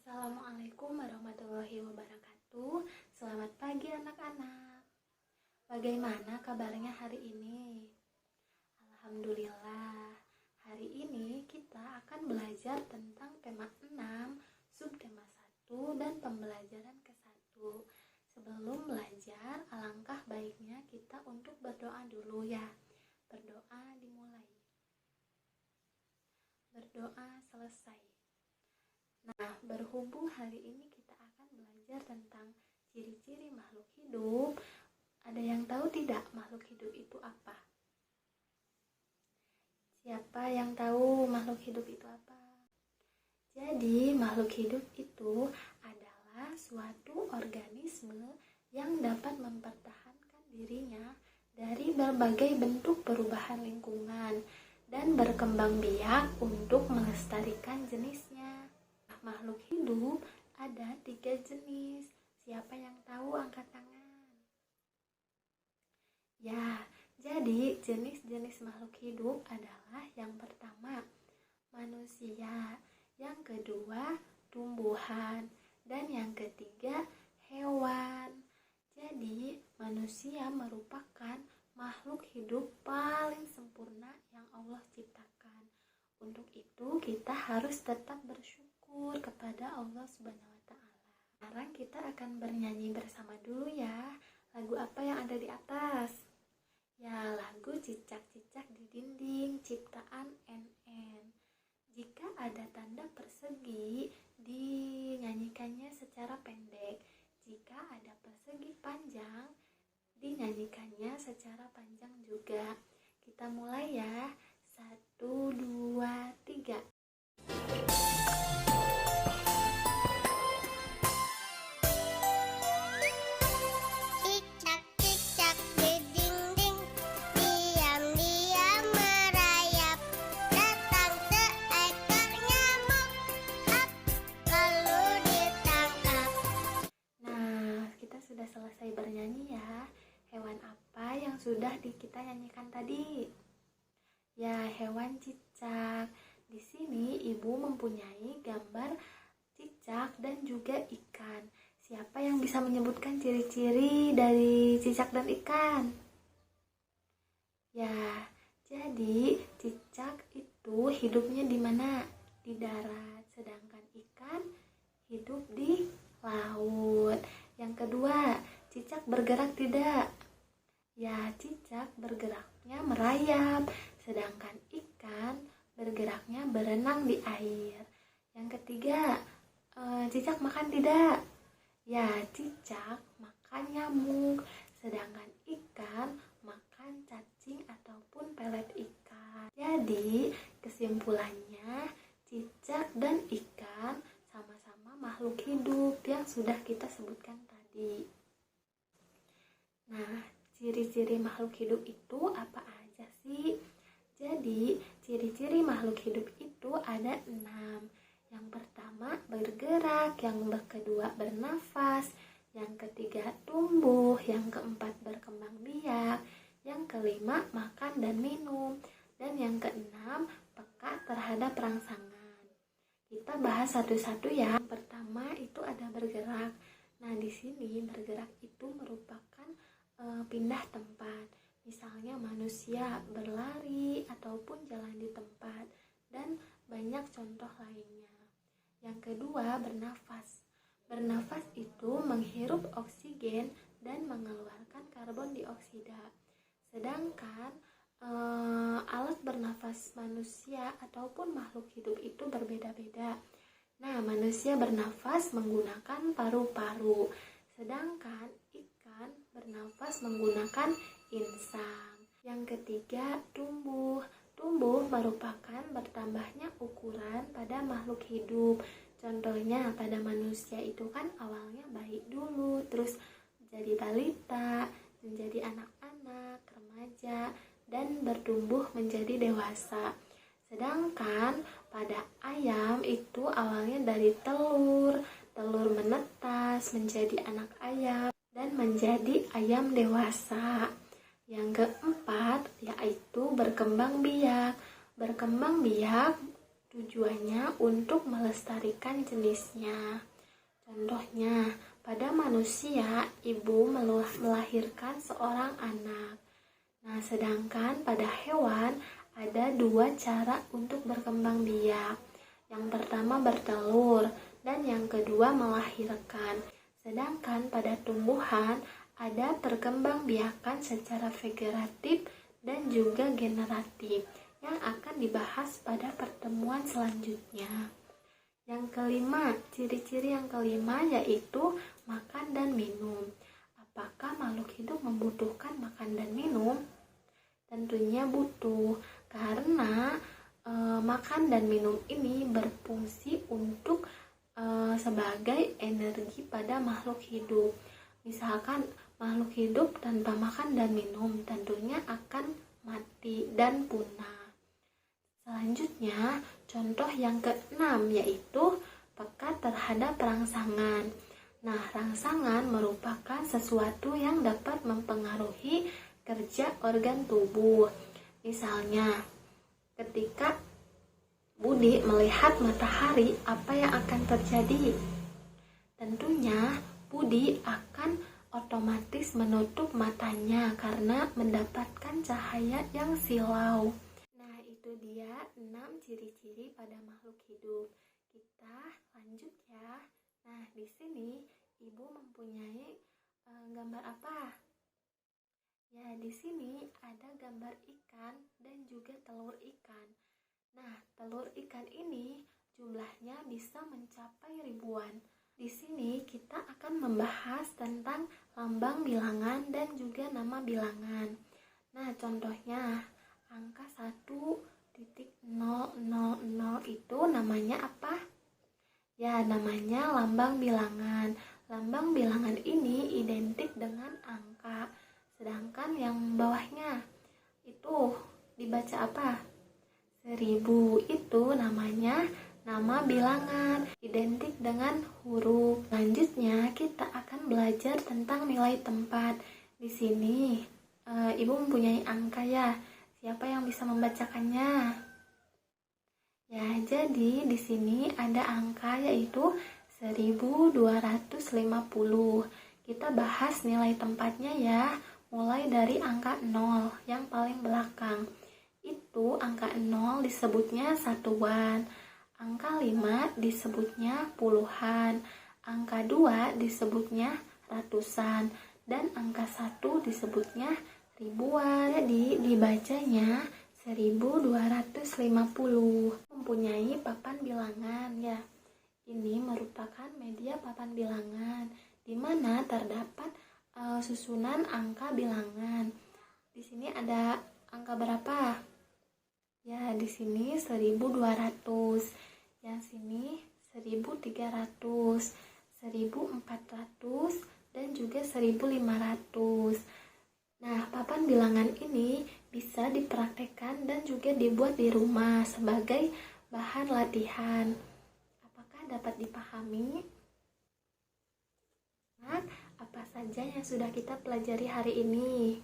Assalamualaikum warahmatullahi wabarakatuh. Selamat pagi anak-anak. Bagaimana kabarnya hari ini? Alhamdulillah. Hari ini kita akan belajar tentang tema 6, subtema 1 dan pembelajaran ke-1. Sebelum belajar, alangkah baiknya kita untuk berdoa dulu ya. Berdoa dimulai. Berdoa selesai. Nah, berhubung hari ini kita akan belajar tentang ciri-ciri makhluk hidup. Ada yang tahu tidak makhluk hidup itu apa? Siapa yang tahu makhluk hidup itu apa? Jadi, makhluk hidup itu adalah suatu organisme yang dapat mempertahankan dirinya dari berbagai bentuk perubahan lingkungan dan berkembang biak untuk melestarikan jenisnya. Makhluk hidup ada 3 jenis. Siapa yang tahu angkat tangan? Ya, jadi jenis-jenis makhluk hidup adalah yang pertama, manusia, yang kedua, tumbuhan, dan yang ketiga, hewan. Jadi, manusia merupakan makhluk hidup paling sempurna yang Allah ciptakan. Untuk itu, kita harus tetap bersyukur kepada Allah Subhanahu wa Ta'ala. Sekarang kita akan bernyanyi bersama dulu ya. Lagu apa yang ada di atas? Ya, lagu Cicak-cicak di Dinding ciptaan NN. Jika ada tanda persegi, dinyanyikannya secara pendek. Jika ada persegi panjang, dinyanyikannya secara panjang juga. Kita mulai ya. 1, 2, 3. Selesai bernyanyi ya. Hewan apa yang sudah kita nyanyikan tadi? Ya, hewan cicak. Di sini ibu mempunyai gambar cicak dan juga ikan. Siapa yang bisa menyebutkan ciri-ciri dari cicak dan ikan? Ya, jadi cicak itu hidupnya di mana? Di darat, sedangkan ikan hidup di laut. Yang kedua, cicak bergerak tidak? Ya, cicak bergeraknya merayap, sedangkan ikan bergeraknya berenang di air. Yang ketiga, cicak makan tidak? Ya, cicak makan nyamuk, sedangkan ikan makan cacing ataupun pelet ikan. Jadi, kesimpulannya, cicak dan ikan sama-sama makhluk hidup yang sudah kita sebutkan tadi. Nah, ciri-ciri makhluk hidup itu apa aja sih? Jadi, ciri-ciri makhluk hidup itu ada 6. Yang pertama bergerak, yang kedua bernafas, yang ketiga tumbuh, yang keempat berkembang biak, yang kelima makan dan minum, dan yang keenam peka terhadap rangsangan. Kita bahas satu-satu ya. Yang pertama itu ada bergerak. Nah, di sini bergerak itu merupakan pindah tempat. Misalnya manusia berlari ataupun jalan di tempat dan banyak contoh lainnya. Yang kedua bernafas. Bernafas itu menghirup oksigen dan mengeluarkan karbon dioksida. Sedangkan alat bernafas manusia ataupun makhluk hidup itu berbeda-beda. Nah, manusia bernafas menggunakan paru-paru, sedangkan ikan bernafas menggunakan insang. Yang ketiga, tumbuh. Tumbuh merupakan bertambahnya ukuran pada makhluk hidup. Contohnya pada manusia itu kan awalnya bayi dulu, terus jadi balita, menjadi anak-anak, remaja, dan bertumbuh menjadi dewasa. Sedangkan pada ayam itu awalnya dari telur menetas menjadi anak ayam dan menjadi ayam dewasa. Yang keempat yaitu berkembang biak. Berkembang biak Tujuannya untuk melestarikan jenisnya. Contohnya, pada manusia, ibu melahirkan seorang anak. Nah, sedangkan pada hewan ada dua cara untuk berkembang biak. Yang pertama bertelur dan yang kedua melahirkan. Sedangkan pada tumbuhan ada perkembangbiakan secara vegetatif dan juga generatif yang akan dibahas pada pertemuan selanjutnya. Yang kelima, ciri-ciri yang kelima yaitu makan dan minum. Apakah makhluk hidup membutuhkan makan dan minum? Tentunya butuh, karena makan dan minum ini berfungsi untuk sebagai energi pada makhluk hidup. Misalkan makhluk hidup tanpa makan dan minum tentunya akan mati dan punah. Selanjutnya, contoh yang keenam yaitu peka terhadap rangsangan. Nah, rangsangan merupakan sesuatu yang dapat mempengaruhi kerja organ tubuh. Misalnya, ketika Budi melihat matahari, apa yang akan terjadi? Tentunya, Budi akan otomatis menutup matanya karena mendapatkan cahaya yang silau. Nah, itu dia 6 ciri-ciri pada makhluk hidup. Kita lanjut ya. Nah, di sini Ibu mempunyai gambar apa? Ya, di sini ada gambar ikan dan juga telur ikan. Nah, telur ikan ini jumlahnya bisa mencapai ribuan. Di sini kita akan membahas tentang lambang bilangan dan juga nama bilangan. Nah, contohnya angka 1.000 itu namanya apa? Ya, namanya lambang bilangan. Lambang bilangan ini identik dengan angka. Sedangkan yang bawahnya itu dibaca apa? 1000 itu namanya nama bilangan, identik dengan huruf. Selanjutnya kita akan belajar tentang nilai tempat. Di sini Ibu mempunyai angka ya. Siapa yang bisa membacakannya? Ya, jadi di sini ada angka yaitu 1250. Kita bahas nilai tempatnya ya, mulai dari angka 0 yang paling belakang. Itu angka 0 disebutnya satuan, angka 5 disebutnya puluhan, angka 2 disebutnya ratusan, dan angka 1 disebutnya ribuan. Jadi dibacanya 1250. Mempunyai papan bilangan ya. Ini merupakan media papan bilangan di mana terdapat susunan angka bilangan. Di sini ada angka berapa? Ya, di sini 1200. Yang sini 1300, 1400 dan juga 1500. Nah, papan bilangan ini bisa dipraktekkan dan juga dibuat di rumah sebagai bahan latihan. Apakah dapat dipahami? Nah, apa saja yang sudah kita pelajari hari ini?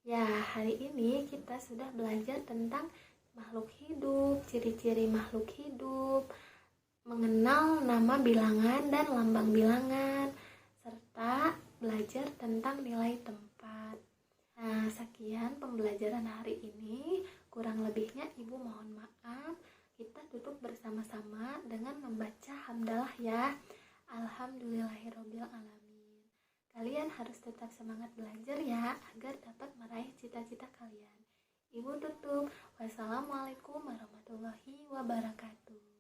Ya, hari ini kita sudah belajar tentang makhluk hidup, ciri-ciri makhluk hidup, mengenal nama bilangan dan lambang bilangan, serta belajar tentang nilai tempat. Nah, sekian pembelajaran hari ini. Kurang lebihnya Ibu mohon maaf. Kita tutup bersama-sama dengan membaca hamdalah ya. Alhamdulillahirobbilalamin. Kalian harus tetap semangat belajar ya, agar dapat meraih cita-cita kalian. Ibu tutup. Wassalamualaikum warahmatullahi wabarakatuh.